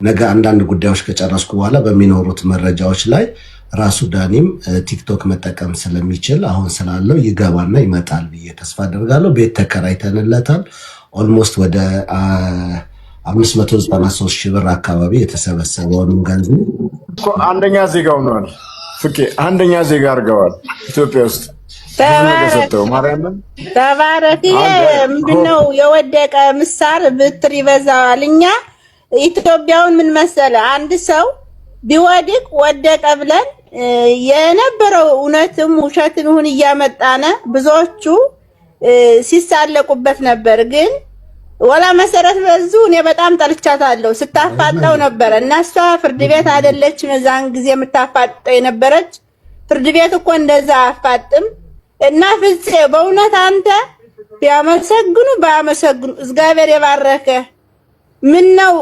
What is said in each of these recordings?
ነገ አንዳንድ ጉዳዮች ከጨረስኩ በኋላ በሚኖሩት መረጃዎች ላይ ራሱ ዳኒም ቲክቶክ መጠቀም ስለሚችል አሁን ስላለው ይገባና ይመጣል ብዬ ተስፋ አደርጋለሁ። ቤት ተከራይተንለታል። ኦልሞስት ወደ 593 ሺህ ብር አካባቢ የተሰበሰበውን ገንዘብ አንደኛ ዜጋ ሆኗል። ፍቄ አንደኛ ዜጋ አድርገዋል ኢትዮጵያ ውስጥ። ተባረክ። ምንድነው የወደቀ ምሳር ብትር ይበዛዋል። እኛ ኢትዮጵያውን ምን መሰለ፣ አንድ ሰው ቢወድቅ ወደቀ ብለን የነበረው እውነትም ውሸትም ይሁን እያመጣነ ብዙዎቹ ሲሳለቁበት ነበር። ግን ወላ መሰረት በዙ እኔ በጣም ጠልቻታለሁ። ስታፋጠው ነበር እና እሷ ፍርድ ቤት አይደለችም የዛን ጊዜ የምታፋጠው የነበረች። ፍርድ ቤት እኮ እንደዛ አፋጥም እና ፍፄ በእውነት አንተ ቢያመሰግኑ ባያመሰግኑ እግዚአብሔር የባረከ ምን ነው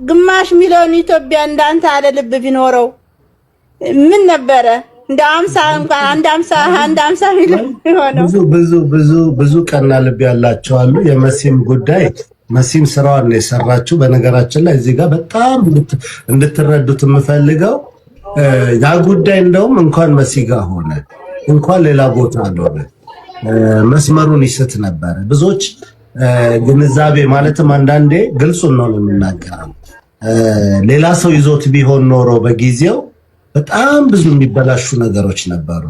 ግማሽ ሚሊዮን ኢትዮጵያ እንዳንተ አለ ልብ ቢኖረው ምን ነበረ እንደ 50 እንኳን አንድ 50 ሚሊዮን ሆነው። ብዙ ቀና ልብ ያላቸው አሉ። የመሲም ጉዳይ መሲም ስራዋን ነው የሰራችው። በነገራችን ላይ እዚህ ጋር በጣም እንድትረዱት የምፈልገው ያ ጉዳይ እንደውም እንኳን መሲ ጋር ሆነ እንኳን ሌላ ቦታ አልሆነ መስመሩን ይስት ነበር። ብዙዎች ግንዛቤ ማለትም አንዳንዴ ግልጹን ነው የምናገረው። ሌላ ሰው ይዞት ቢሆን ኖሮ በጊዜው በጣም ብዙ የሚበላሹ ነገሮች ነበሩ።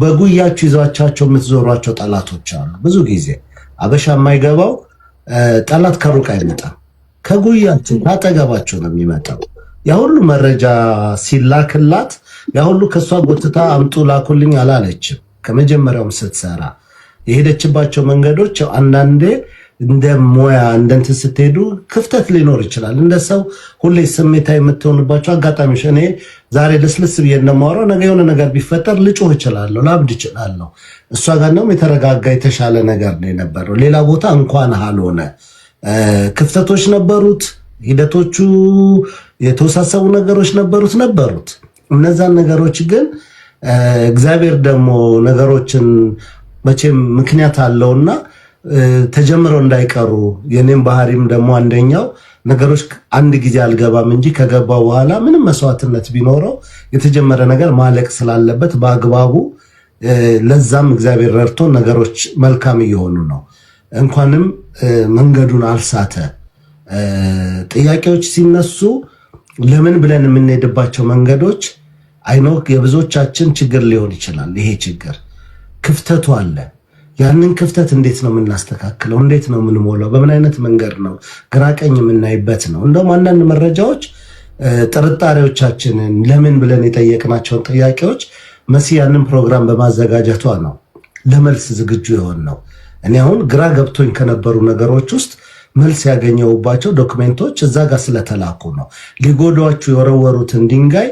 በጉያችሁ ይዟቸው የምትዞሯቸው ጠላቶች አሉ። ብዙ ጊዜ አበሻ የማይገባው ጠላት ከሩቅ አይመጣም፣ ከጉያችሁ ካጠገባቸው ነው የሚመጣው። ያ ሁሉ መረጃ ሲላክላት ያ ሁሉ ከሷ ጎትታ አምጡ ላኩልኝ አላለችም። ከመጀመሪያውም ስትሰራ የሄደችባቸው መንገዶች አንዳንዴ እንደ ሞያ እንደንት ስትሄዱ ክፍተት ሊኖር ይችላል። እንደ ሰው ሁሌ ስሜታዊ የምትሆንባቸው አጋጣሚዎች። እኔ ዛሬ ልስልስ ብዬ እንደማወራው ነገ የሆነ ነገር ቢፈጠር ልጮህ እችላለሁ፣ ላብድ እችላለሁ። እሷ ጋር ነው የተረጋጋ የተሻለ ነገር ነው የነበረው። ሌላ ቦታ እንኳን አልሆነ ክፍተቶች ነበሩት። ሂደቶቹ የተወሳሰቡ ነገሮች ነበሩት። እነዛን ነገሮች ግን እግዚአብሔር ደግሞ ነገሮችን መቼም ምክንያት አለውና ተጀምረው እንዳይቀሩ የኔም ባህሪም ደግሞ አንደኛው ነገሮች አንድ ጊዜ አልገባም እንጂ ከገባው በኋላ ምንም መስዋዕትነት ቢኖረው የተጀመረ ነገር ማለቅ ስላለበት በአግባቡ ለዛም እግዚአብሔር ረድቶ ነገሮች መልካም እየሆኑ ነው። እንኳንም መንገዱን አልሳተ። ጥያቄዎች ሲነሱ ለምን ብለን የምንሄድባቸው መንገዶች አይኖ የብዙዎቻችን ችግር ሊሆን ይችላል። ይሄ ችግር ክፍተቱ አለ። ያንን ክፍተት እንዴት ነው የምናስተካክለው? እንዴት ነው የምንሞላው? በምን አይነት መንገድ ነው ግራቀኝ የምናይበት ነው። እንደውም አንዳንድ መረጃዎች ጥርጣሬዎቻችንን ለምን ብለን የጠየቅናቸውን ጥያቄዎች መሲ ያንን ፕሮግራም በማዘጋጀቷ ነው ለመልስ ዝግጁ የሆን ነው። እኔ አሁን ግራ ገብቶኝ ከነበሩ ነገሮች ውስጥ መልስ ያገኘውባቸው ዶክሜንቶች እዛ ጋር ስለተላኩ ነው። ሊጎዷችሁ የወረወሩትን ድንጋይ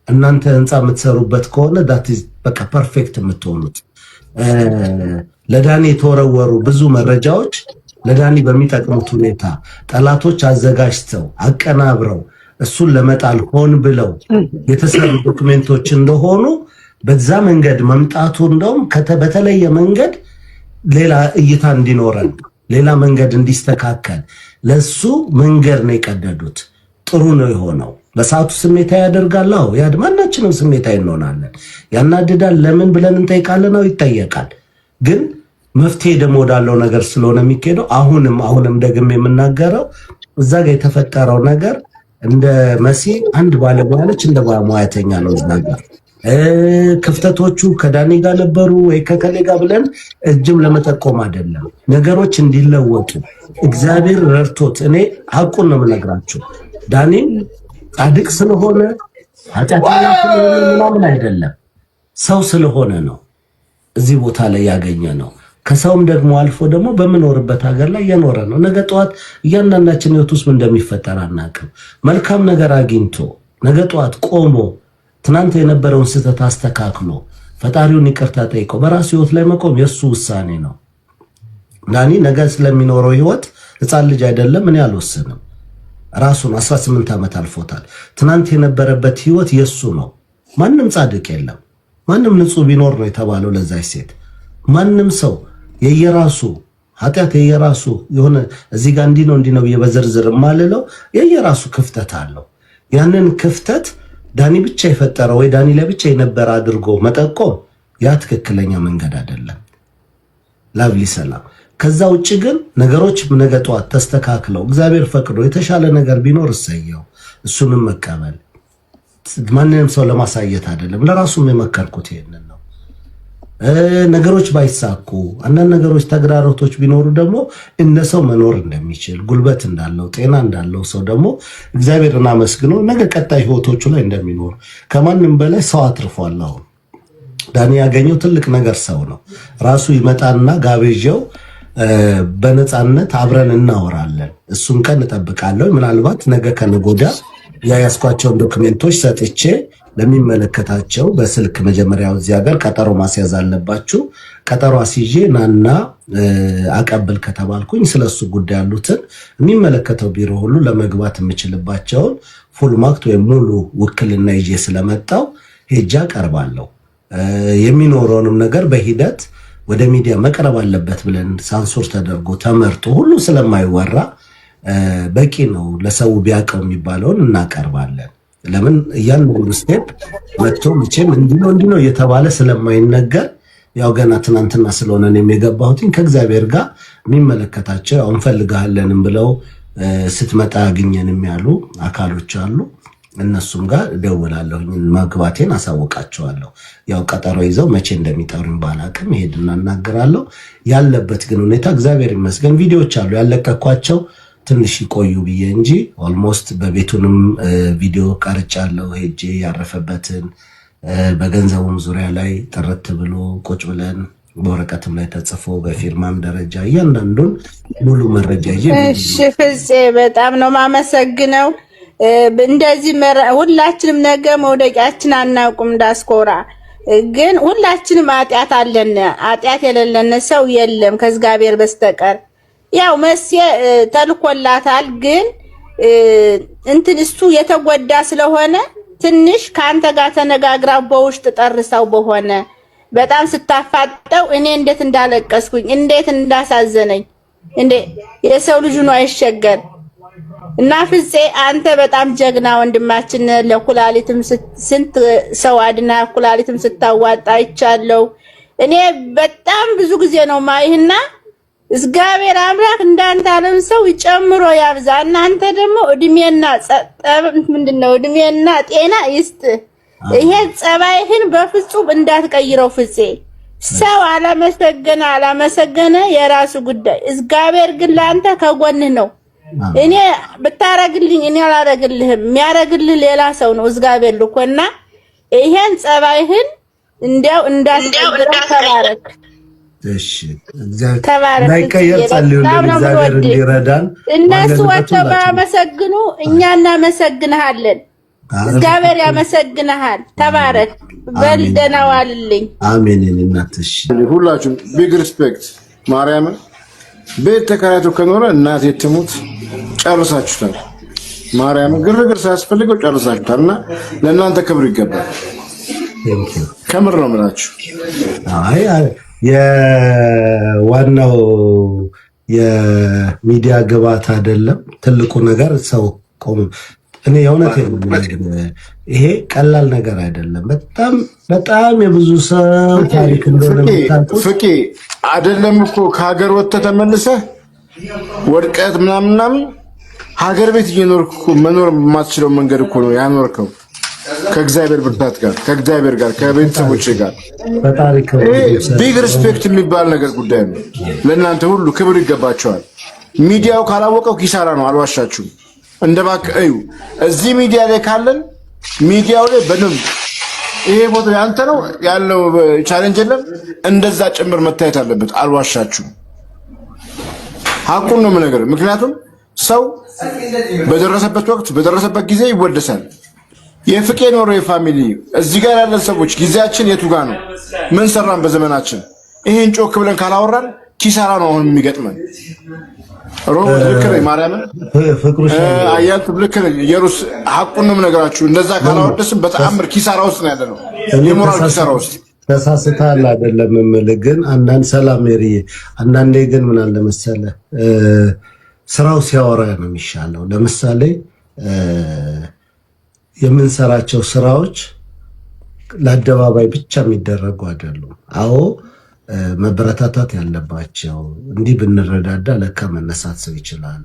እናንተ ህንፃ የምትሰሩበት ከሆነ ዳት በቃ ፐርፌክት የምትሆኑት። ለዳኒ የተወረወሩ ብዙ መረጃዎች ለዳኒ በሚጠቅሙት ሁኔታ ጠላቶች አዘጋጅተው አቀናብረው እሱን ለመጣል ሆን ብለው የተሰሩ ዶክሜንቶች እንደሆኑ በዛ መንገድ መምጣቱ እንደውም በተለየ መንገድ ሌላ እይታ እንዲኖረን ሌላ መንገድ እንዲስተካከል ለሱ መንገድ ነው የቀደዱት። ጥሩ ነው የሆነው። በሰዓቱ ስሜታዊ ያደርጋል። አዎ ማናችንም ስሜታዊ እንሆናለን፣ ያናድዳል። ለምን ብለን እንጠይቃለን። አዎ ይጠየቃል። ግን መፍትሄ ደግሞ ወዳለው ነገር ስለሆነ የሚካሄደው አሁንም ደግሜ የምናገረው እዛ ጋር የተፈጠረው ነገር እንደ መሲ አንድ ባለሙያ ነች፣ እንደ ባለሙያተኛ ነው እዛ ጋር ክፍተቶቹ ከዳኒ ጋር ነበሩ ወይ ከከሌ ጋር ብለን እጅም ለመጠቆም አይደለም። ነገሮች እንዲለወጡ እግዚአብሔር ረድቶት እኔ ሐቁን ነው የምነግራችሁ። ዳኒ ጻድቅ ስለሆነ ኃጢአተኛ ስለሆነ ምናምን አይደለም፣ ሰው ስለሆነ ነው እዚህ ቦታ ላይ ያገኘ ነው። ከሰውም ደግሞ አልፎ ደግሞ በምኖርበት ሀገር ላይ የኖረ ነው። ነገ ጠዋት እያንዳንዳችን ህይወት ውስጥ እንደሚፈጠር አናውቅም። መልካም ነገር አግኝቶ ነገ ጠዋት ቆሞ ትናንት የነበረውን ስህተት አስተካክሎ ፈጣሪውን ይቅርታ ጠይቆ በራሱ ህይወት ላይ መቆም የሱ ውሳኔ ነው። ዳኒ ነገ ስለሚኖረው ህይወት ህፃን ልጅ አይደለም። እኔ አልወስንም። ራሱን 18 ዓመት አልፎታል። ትናንት የነበረበት ህይወት የሱ ነው። ማንም ጻድቅ የለም። ማንም ንጹህ ቢኖር ነው የተባለው ለዛች ሴት። ማንም ሰው የየራሱ ኃጢአት የየራሱ የሆነ እዚህ ጋር እንዲህ ነው በዝርዝር የማልለው የየራሱ ክፍተት አለው። ያንን ክፍተት ዳኒ ብቻ የፈጠረው ወይ ዳኒ ላይ ብቻ የነበረ አድርጎ መጠቆም ያ ትክክለኛ መንገድ አይደለም። ላቭሊ ሰላም። ከዛ ውጭ ግን ነገሮች ነገ ጠዋት ተስተካክለው እግዚአብሔር ፈቅዶ የተሻለ ነገር ቢኖር እሰየው፣ እሱንም መቀበል። ማንንም ሰው ለማሳየት አይደለም፣ ለራሱም የመከርኩት ይሄንን ነው። ነገሮች ባይሳኩ አንዳንድ ነገሮች ተግዳሮቶች ቢኖሩ ደግሞ እንደ ሰው መኖር እንደሚችል ጉልበት እንዳለው ጤና እንዳለው ሰው ደግሞ እግዚአብሔርን አመስግኖ ነገ ቀጣይ ህይወቶቹ ላይ እንደሚኖር ከማንም በላይ ሰው አትርፏል። አሁን ዳኒ ያገኘው ትልቅ ነገር ሰው ነው። ራሱ ይመጣና ጋብዤው በነፃነት አብረን እናወራለን። እሱን ቀን እጠብቃለሁ። ምናልባት ነገ ከነገ ወዲያ ያያስኳቸውን ዶክሜንቶች ሰጥቼ ለሚመለከታቸው በስልክ መጀመሪያው እዚህ ሀገር ቀጠሮ ማስያዝ አለባችሁ። ቀጠሮ አስይዤ ናና አቀብል ከተባልኩኝ ስለሱ ጉዳይ ያሉትን የሚመለከተው ቢሮ ሁሉ ለመግባት የምችልባቸውን ፉል ማክት ወይም ሙሉ ውክልና ይዤ ስለመጣው ሄጃ ቀርባለሁ። የሚኖረውንም ነገር በሂደት ወደ ሚዲያ መቅረብ አለበት ብለን ሳንሱር ተደርጎ ተመርጦ ሁሉ ስለማይወራ በቂ ነው። ለሰው ቢያውቀው የሚባለውን እናቀርባለን። ለምን እያንዳንዱ ስቴፕ መጥቶ መቼም እንዲህ ነው እየተባለ ስለማይነገር ያው ገና ትናንትና ስለሆነ እኔም የገባሁትኝ ከእግዚአብሔር ጋር የሚመለከታቸው ያው እንፈልጋለንም ብለው ስትመጣ ያገኘንም ያሉ አካሎች አሉ። እነሱም ጋር እደውላለሁ፣ መግባቴን አሳውቃቸዋለሁ። ያው ቀጠሮ ይዘው መቼ እንደሚጠሩኝ ባላቅም ሄድና እናገራለሁ። ያለበት ግን ሁኔታ እግዚአብሔር ይመስገን ቪዲዮዎች አሉ ያለቀኳቸው ትንሽ ይቆዩ ብዬ እንጂ ኦልሞስት በቤቱንም ቪዲዮ ቀርጫለሁ። ሄጄ ያረፈበትን በገንዘቡም ዙሪያ ላይ ጥርት ብሎ ቁጭ ብለን በወረቀትም ላይ ተጽፎ በፊርማም ደረጃ እያንዳንዱን ሙሉ መረጃ ይዤ። እሺ ፍፄ በጣም ነው ማመሰግነው። እንደዚህ ሁላችንም ነገ መውደቂያችን አናውቅም። ዳስኮራ ግን ሁላችንም ኃጢአት አለን። ኃጢአት የሌለን ሰው የለም ከእግዚአብሔር በስተቀር። ያው መሲ ተልኮላታል፣ ግን እንትን እሱ የተጎዳ ስለሆነ ትንሽ ከአንተ ጋር ተነጋግራ በውስጥ ጠርሰው በሆነ በጣም ስታፋጠው እኔ እንዴት እንዳለቀስኩኝ እንዴት እንዳሳዘነኝ እንዴ! የሰው ልጅ ነው አይሸገር። እና ፍፄ አንተ በጣም ጀግና ወንድማችን፣ ለኩላሊትም ስንት ሰው አድና ኩላሊትም ስታዋጣ አይቻለው። እኔ በጣም ብዙ ጊዜ ነው ማይህና እግዚአብሔር አምላክ እንዳንተ ዓለም ሰው ጨምሮ ያብዛ። እናንተ ደግሞ እድሜና እድሜና ጤና ይስጥ። ይሄ ጸባይህን በፍጹም እንዳትቀይረው ፍፄ። ሰው አላመሰገነ የራሱ ጉዳይ። እግዚአብሔር ግን ላንተ ከጎንህ ነው። እኔ ብታረግልኝ እኔ አላረግልህም፣ የሚያረግልህ ሌላ ሰው ነው እግዚአብሔር ልኮና ይሄን ጸባይህን እንዲያው እንዳትቀይረው። ተባረክ። እሺ እግዚአብሔር ላይቀየር ጸልዩልን፣ እግዚአብሔር እንዲረዳን። እነሱ ወጥተው ባመሰግኑ እኛ እናመሰግንሃለን። እግዚአብሔር ያመሰግንሃል። ተባረክ። በል ደህና ዋልልኝ። አሜን። እናትሽ ሁላችሁም ቢግ ሪስፔክት። ማርያምን ቤት ተከራይቶ ከኖረ እናቴ ትሙት ጨርሳችሁታል። ማርያምን ግርግር ሳያስፈልገው ጨርሳችሁታል። እና ለእናንተ ክብር ይገባል። ከምር ነው የምላችሁ። አይ የዋናው የሚዲያ ግባት አይደለም ትልቁ ነገር ሰው ቆም። እኔ የእውነት ይሄ ቀላል ነገር አይደለም። በጣም የብዙ ሰው ታሪክ እንደሆነ የምታውቁት ፍቄ አይደለም እኮ ከሀገር ወጥተህ ተመልሰህ ወድቀት ምናምን ሀገር ቤት እየኖርክ መኖር የማትችለው መንገድ እኮ ነው ያኖርከው። ከእግዚአብሔር ብርታት ጋር ከእግዚአብሔር ጋር ከቤተሰቦች ጋር ቢግ ሪስፔክት የሚባል ነገር ጉዳይ ነው። ለእናንተ ሁሉ ክብር ይገባቸዋል። ሚዲያው ካላወቀው ኪሳራ ነው። አልዋሻችሁም። እንደባክህ እዩ። እዚህ ሚዲያ ላይ ካለን ሚዲያው ላይ በደንብ ይሄ ፎቶ ያንተ ነው ያለው ቻሌንጅ የለም እንደዛ ጭምር መታየት አለበት። አልዋሻችሁም። ሀቁን ነው የምነግርህ። ምክንያቱም ሰው በደረሰበት ወቅት በደረሰበት ጊዜ ይወደሳል። የፍቄ ኖሮ የፋሚሊ እዚህ ጋር ያለን ሰዎች ጊዜያችን የቱ ጋር ነው? ምን ሰራን በዘመናችን? ይሄን ጮክ ብለን ካላወራን ኪሳራ ነው አሁን የሚገጥመን። ሮቦት ልክ ነኝ። ማርያምን አያንቱ ልክ ነኝ። ኢየሩስ ሐቁን ነው የምነግራችሁ። እንደዛ ካላወደስን በተአምር ኪሳራ ውስጥ ነው ያለነው። የሞራል ኪሳራ ውስጥ ተሳስተሃል አይደለም የምልህ፣ ግን አንዳንድ ሰላም ሜሪዬ፣ አንዳንዴ ግን ምን አለ መሰለህ ስራው ሲያወራ ነው የሚሻለው። ለምሳሌ የምንሰራቸው ስራዎች ለአደባባይ ብቻ የሚደረጉ አይደሉም። አዎ መበረታታት ያለባቸው እንዲህ ብንረዳዳ ለካ መነሳት ሰው ይችላል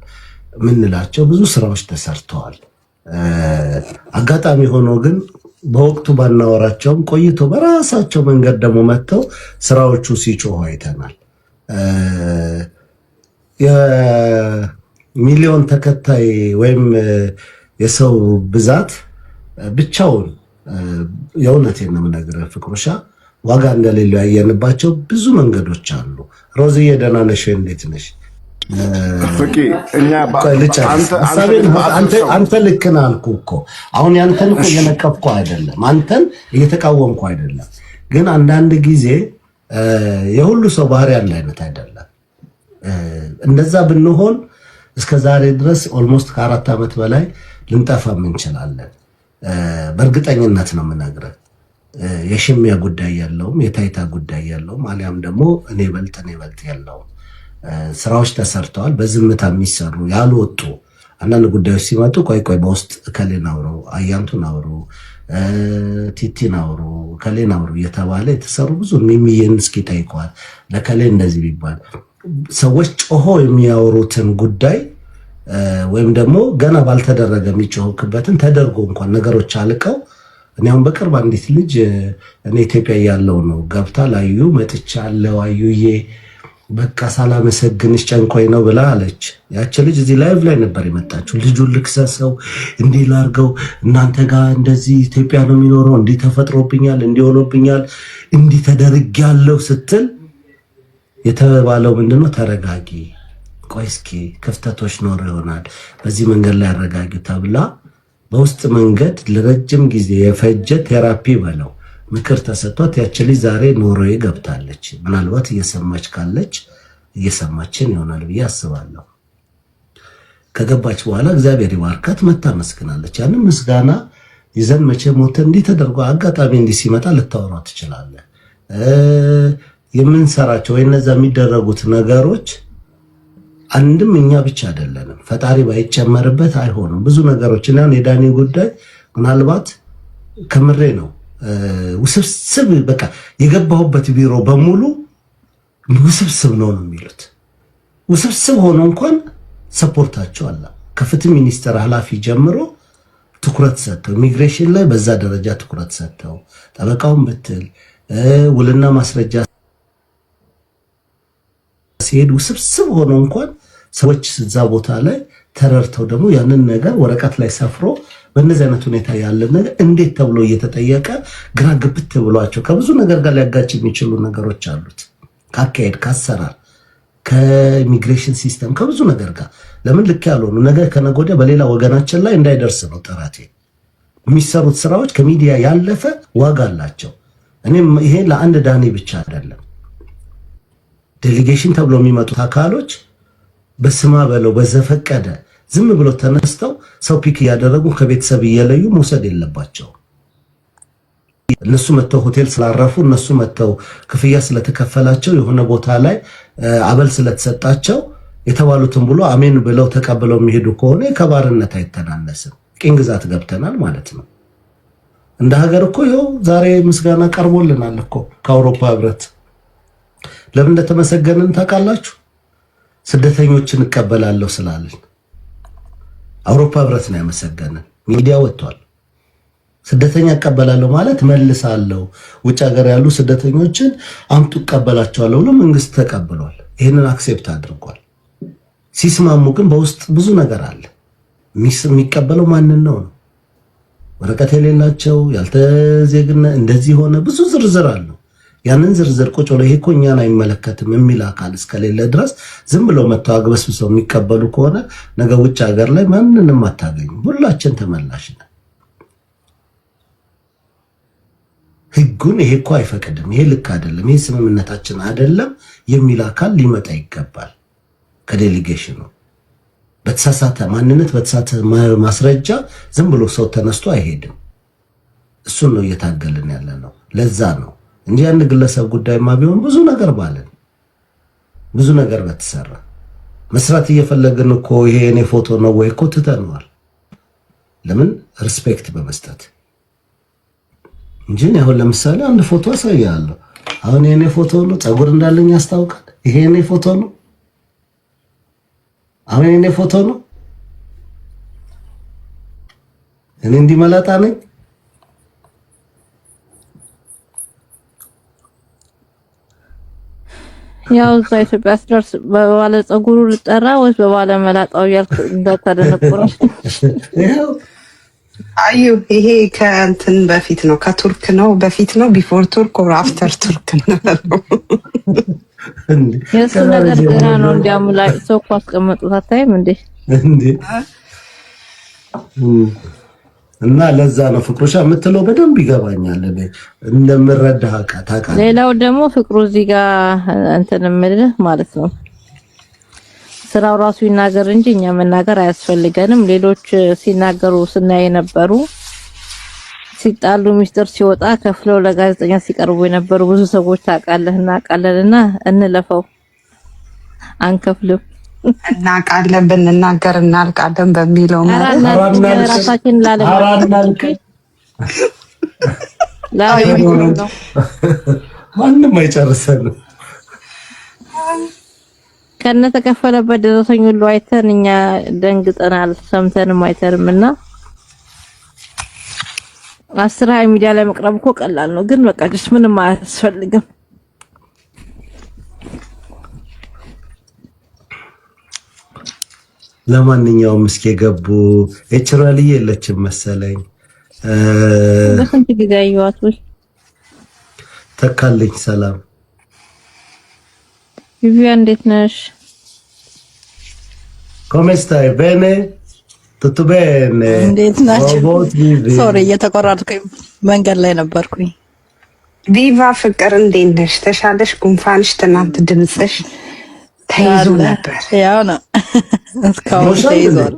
ምንላቸው ብዙ ስራዎች ተሰርተዋል። አጋጣሚ ሆኖ ግን በወቅቱ ባናወራቸውም ቆይቶ በራሳቸው መንገድ ደግሞ መጥተው ስራዎቹ ሲጮሁ አይተናል። የሚሊዮን ተከታይ ወይም የሰው ብዛት ብቻውን የእውነቴን ነው የምነግርህ ፍቅሩሻ ዋጋ እንደሌለው ያየንባቸው ብዙ መንገዶች አሉ። ሮዝዬ ደህና ነሽ? እንዴት ነሽ? አንተ ልክ ነህ አልኩህ እኮ አሁን ያንተን እኮ እየነቀፍኩ አይደለም፣ አንተን እየተቃወምኩ አይደለም። ግን አንዳንድ ጊዜ የሁሉ ሰው ባህሪ አንድ አይነት አይደለም። እንደዛ ብንሆን እስከ ዛሬ ድረስ ኦልሞስት ከ4 ዓመት በላይ ልንጠፋም እንችላለን። በእርግጠኝነት ነው የምነግርህ። የሽሚያ ጉዳይ የለውም፣ የታይታ ጉዳይ የለውም፣ አሊያም ደግሞ እኔ በልጥ የለውም። ስራዎች ተሰርተዋል። በዝምታ የሚሰሩ ያልወጡ አንዳንድ ጉዳዮች ሲመጡ ቆይ በውስጥ እከሌን አውሩ፣ አያንቱን አውሩ፣ ቲቲን አውሩ፣ እከሌን አውሩ እየተባለ የተሰሩ ብዙ ሚሚየን እስኪ ታይቋል። ለከሌ እንደዚህ ቢባል ሰዎች ጮሆ የሚያወሩትን ጉዳይ ወይም ደግሞ ገና ባልተደረገ የሚጮህበትን ተደርጎ እንኳን ነገሮች አልቀው እኔ አሁን በቅርብ አንዲት ልጅ እኔ ኢትዮጵያ ያለው ነው ገብታ ላዩ መጥቻለሁ አዩዬ በቃ ሳላመሰግንሽ ጨንቆኝ ነው ብላ አለች። ያቺ ልጅ እዚህ ላይቭ ላይ ነበር የመጣችው። ልጁን ልክሰሰው እንዲህ ላርገው እናንተ ጋር እንደዚህ ኢትዮጵያ ነው የሚኖረው እንዲህ ተፈጥሮብኛል እንዲህ ሆኖብኛል እንዲህ ተደርጊያለሁ ስትል የተባለው ምንድነው? ተረጋጊ፣ ቆይ እስኪ ክፍተቶች ኖር ይሆናል በዚህ መንገድ ላይ አረጋጊ ተብላ በውስጥ መንገድ ለረጅም ጊዜ የፈጀ ቴራፒ በለው ምክር ተሰጥቷት ያቺ ልጅ ዛሬ ኖርዌይ ገብታለች። ምናልባት እየሰማች ካለች እየሰማችን ይሆናል ብዬ አስባለሁ። ከገባች በኋላ እግዚአብሔር ይባርካት መታ መስግናለች። ያንን ምስጋና ይዘን መቼ ሞተ እንዲህ ተደርጎ አጋጣሚ እንዲህ ሲመጣ ልታወራ ትችላለህ። የምንሰራቸው ወይ እነዛ የሚደረጉት ነገሮች አንድም እኛ ብቻ አይደለንም፣ ፈጣሪ ባይጨመርበት አይሆንም። ብዙ ነገሮች እና የዳኒ ጉዳይ ምናልባት ከምሬ ነው ውስብስብ በቃ የገባሁበት ቢሮ በሙሉ ውስብስብ ነው የሚሉት። ውስብስብ ሆኖ እንኳን ሰፖርታቸው አለ። ከፍትህ ሚኒስቴር ኃላፊ ጀምሮ ትኩረት ሰጥተው ኢሚግሬሽን ላይ በዛ ደረጃ ትኩረት ሰጥተው ጠበቃውን ብትል ውልና ማስረጃ ሲሄድ ውስብስብ ሆኖ እንኳን ሰዎች እዛ ቦታ ላይ ተረድተው ደግሞ ያንን ነገር ወረቀት ላይ ሰፍሮ በእነዚህ አይነት ሁኔታ ያለን ነገር እንዴት ተብሎ እየተጠየቀ ግራ ግብት ብሏቸው ከብዙ ነገር ጋር ሊያጋጭ የሚችሉ ነገሮች አሉት። ከአካሄድ፣ ከአሰራር፣ ከኢሚግሬሽን ሲስተም ከብዙ ነገር ጋር ለምን ልክ ያልሆኑ ነገር ከነገ ወዲያ በሌላ ወገናችን ላይ እንዳይደርስ ነው ጥረቴ። የሚሰሩት ስራዎች ከሚዲያ ያለፈ ዋጋ አላቸው። እኔም ይሄ ለአንድ ዳኒ ብቻ አይደለም። ዴሊጌሽን ተብሎ የሚመጡት አካሎች በስማ በለው በዘፈቀደ ዝም ብሎ ተነስተው ሰው ፒክ እያደረጉ ከቤተሰብ እየለዩ መውሰድ የለባቸው። እነሱ መተው ሆቴል ስላረፉ እነሱ መተው ክፍያ ስለተከፈላቸው የሆነ ቦታ ላይ አበል ስለተሰጣቸው የተባሉትን ብሎ አሜን ብለው ተቀብለው የሚሄዱ ከሆነ ከባርነት አይተናነስም። ቅኝ ግዛት ገብተናል ማለት ነው። እንደ ሀገር እኮ ይኸው ዛሬ ምስጋና ቀርቦልናል እኮ ከአውሮፓ ህብረት። ለምን እንደተመሰገንን ታውቃላችሁ? ስደተኞችን እቀበላለሁ ስላለን አውሮፓ ህብረት ነው ያመሰገነን። ሚዲያ ወጥቷል። ስደተኛ እቀበላለሁ ማለት መልሳለሁ፣ ውጭ ሀገር ያሉ ስደተኞችን አምጡ እቀበላቸዋለሁ ብሎ መንግስት ተቀብሏል። ይህንን አክሴፕት አድርጓል። ሲስማሙ ግን በውስጥ ብዙ ነገር አለ። የሚቀበለው ማንን ነው? ወረቀት የሌላቸው ያልተዜግነት እንደዚህ ሆነ ብዙ ዝርዝር አለው። ያንን ዝርዝር ቁጭ ብሎ ይሄ እኮ እኛን አይመለከትም የሚል አካል እስከሌለ ድረስ ዝም ብለው መተው አግበስብሰው የሚቀበሉ ከሆነ ነገ ውጭ ሀገር ላይ ማንንም አታገኙ። ሁላችን ተመላሽ ነን። ህጉን ይሄ እኮ አይፈቅድም፣ ይሄ ልክ አይደለም፣ ይሄ ስምምነታችን አይደለም የሚል አካል ሊመጣ ይገባል። ከዴሊጌሽኑ በተሳሳተ ማንነት በተሳሳተ ማስረጃ ዝም ብሎ ሰው ተነስቶ አይሄድም። እሱን ነው እየታገልን ያለ ነው። ለዛ ነው እንጂ ያን ግለሰብ ጉዳይማ ቢሆን ብዙ ነገር ባለን ብዙ ነገር በተሰራ መስራት እየፈለግን እኮ ይሄ የኔ ፎቶ ነው ወይ እኮ ትተነዋል። ለምን ሪስፔክት በመስጠት እንጂ አሁን ለምሳሌ አንድ ፎቶ አሳያለሁ። አሁን የኔ ፎቶ ነው፣ ፀጉር እንዳለኝ ያስታውቃል። ይሄ የኔ ፎቶ ነው። አሁን የኔ ፎቶ ነው። እኔ እንዲመላጣ ነኝ። ያው እዛ ኢትዮጵያ ስደርስ በባለ ፀጉሩ ልጠራ ወይስ በባለ መላጣው ያልኩ እንዳታደነቁሩ። አዩ ይሄ ከእንትን በፊት ነው ከቱርክ ነው በፊት ነው ቢፎር ቱርክ ኦር አፍተር ቱርክ ነው። የሱ ነገር ገና ነው። እንዲያውም ላይ ሰው እኮ አስቀመጡት አታይም እንዴ? እና ለዛ ነው ፍቅሩሻ የምትለው በደንብ ይገባኛል። እኔ እንደምረዳህ ታውቃለህ። ሌላው ደግሞ ፍቅሩ እዚህ ጋር እንትን የምልህ ማለት ነው ስራው ራሱ ይናገር እንጂ እኛ መናገር አያስፈልገንም። ሌሎች ሲናገሩ ስናይ ነበሩ። ሲጣሉ ሚስጥር ሲወጣ ከፍለው ለጋዜጠኛ ሲቀርቡ የነበሩ ብዙ ሰዎች ታውቃለህና ቃለልና እንለፈው አንከፍልም እናውቃለን ብንናገር እናልቃለን በሚለው ራሳችን ማንም አይጨርሰንም። ከነ ተከፈለበት ደረሰኝ ሁሉ አይተን እኛ ደንግጠናል። ሰምተንም አይተንምና 10 ሚዲያ ላይ መቅረብ እኮ ቀላል ነው፣ ግን በቃ ጅስ ምንም አያስፈልግም። ለማንኛውም እስኪ ገቡ ኤችራልዬ የለችም መሰለኝ። በስንት ጊዜ አየኋት ወይ ተካልኝ። ሰላም ቪቪያ እንዴት ነሽ? ኮሜ ስታይ ቤኔ ቱቱ ቤኔ እንዴት ናችሁ? ሶሪ እየተቆራረጥኩኝ መንገድ ላይ ነበርኩኝ። ቪቫ ፍቅር እንዴት ነሽ? ተሻለሽ? ጉንፋንሽ ትናንት ድምፅሽ ተይዞ ነበር። ያው ነው እስካሁን ተይዟል።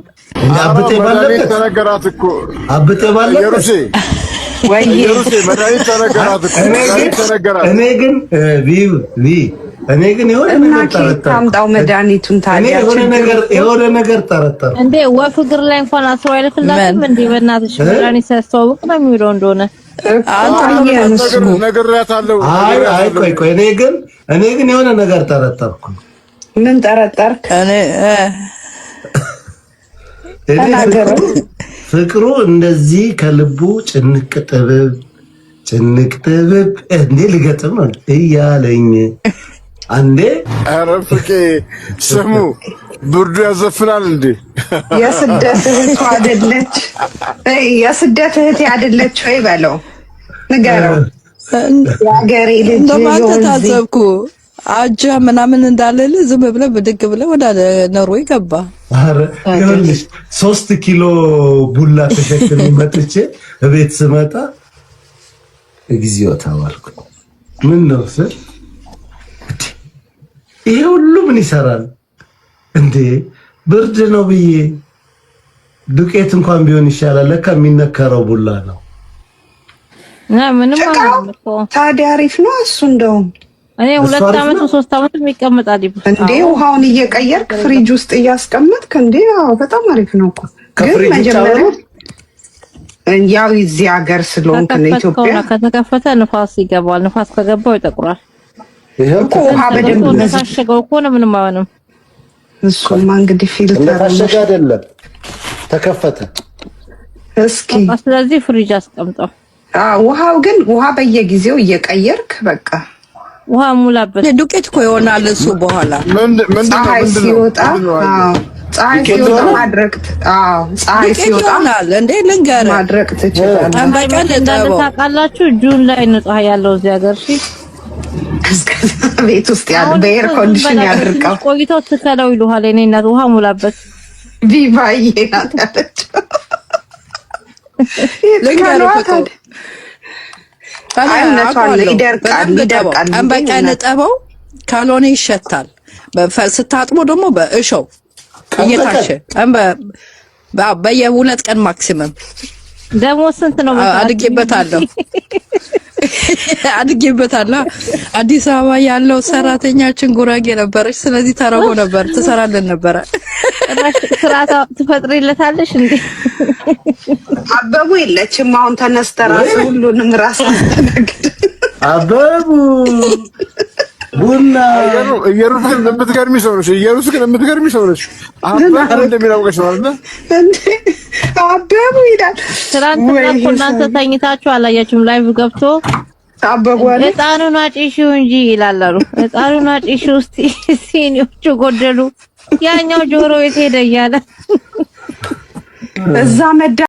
አብጤ ባለበት ተነገራት እኮ አብጤ ባለበት የሩሴ ወይ የሩሴ መድኃኒት ተነገራት እኮ ተነገራት። እኔ ግን የሆነ ነገር ጠረጠርኩ። ታምጣው መድኃኒቱን ታዲያ የሆነ ነገር ጠረጠርኩ። እንዴ ወፍ እግር ላይ እንኳን አስሮ አይልክላትም እንዴ? በእናትሽ መድኃኒት ሲያስተዋውቅ ነው የሚለው እንደሆነ ነግሬያታለሁ። አይ ቆይ እኔ ግን የሆነ ነገር ጠረጠርኩ። ምን ጠረጠርክ? ፍቅሩ እንደዚህ ከልቡ ጭንቅ ጥብብ እንዴ ልገጥም ነው እያለኝ አንዴ ኧረ ፍቄ ስሙ ብርዱ ያዘፍናል እንዴ? የስደት እህቱ አይደለች? የስደት እህቴ አይደለች ወይ በለው ንገረው። የሀገሬ ልጅ እንደማታዘብኩ አጃ ምናምን እንዳለል ዝም ብለህ ብድግ ብለህ ወደ ኖርዌይ ገባ። አረ ይኸውልሽ 3 ኪሎ ቡላ ተሸክሜ መጥቼ እቤት ስመጣ እግዚኦ ተባልኩ። ምን ነው ስል ይሄ ሁሉ ምን ይሰራል እንዴ? ብርድ ነው ብዬ ዱቄት እንኳን ቢሆን ይሻላል። ለካ የሚነከረው ቡላ ነው። ምንም ታዲያ አሪፍ ነው እሱ። እንደውም እኔ 2 አመት 3 አመት የሚቀመጣል እንዴ ውሃውን እየቀየርክ ፍሪጅ ውስጥ እያስቀመጥክ እንዴ? አዎ በጣም አሪፍ ነው እኮ። ግን መጀመሪያ ያው እዚህ ሀገር ስለሆንክ ነው ኢትዮጵያ ከተከፈተ ንፋስ ይገባል። ንፋስ ከገባው ይጠቁራል እኮ ውሃ በደንብ ታሸገው እኮ ነው። ምንም አይሆንም። እሱማ እንግዲህ ፊልተር ታሸገ አይደለም ተከፈተ። እስኪ ስለዚህ ፍሪጅ አስቀምጠው። ውሃው ግን ውሃ በየጊዜው እየቀየርክ በቃ ውሃ ሙላበት። ዱቄት እኮ ይሆናል እሱ በኋላ ፀሐይ ሲወጣ ፀሐይ ሲወጣ ማድረግ ፀሐይ ሲወጣ እንዴ ልንገርህ ማድረግ ትችላለህ። አንበቀን ታውቃላችሁ ጁን ላይ ነው ፀሐይ ያለው እዚህ ሀገር። እሺ ቤት ውስጥ ያለ በኤር ኮንዲሽን ያድርቀው። ቆይተው ትከለው ይሉሃል። እኔ እናት ውሃ ሙላበት ቪቫዬ ናት ያለችው። ይደርቃል። አንበቀን ጠበው ካልሆነ ይሸታል። ስታጥቦ ደግሞ በእሾው እየታሸ በየ2 ቀን ማክሲመም ደግሞ ስንት ነው? አድጌበታለሁ። አድጌበታለሁ። አዲስ አበባ ያለው ሰራተኛችን ጉራጌ ነበረች። ስለዚህ ተረቦ ነበር ትሰራለን ነበረ። ስራ ትፈጥሪለታለሽ እንዴ? አበቡ የለችም አሁን ተነስተ ራስ ሁሉንም ራስ አስተናግድ። አበቡ ቡና እየሩስ ግን የምትገርሚ ሰው ነሽ። እየሩስ ግን የምትገርሚ ሰው ነሽ። አበቡ እንደሚያውቀሽ ነው አይደል? እንዴ አበቡ ይላል። ትናንትና እኮ እናንተ ተኝታችሁ አላያችሁም? ላይቭ ገብቶ አበቡ አለ እጣኑን አጭሺው እንጂ ይላሉ። እጣኑን አጭሺው እስቲ ሲኒዎቹ ጎደሉ፣ ያኛው ጆሮ የት ሄደ እያለ እዛ መዳ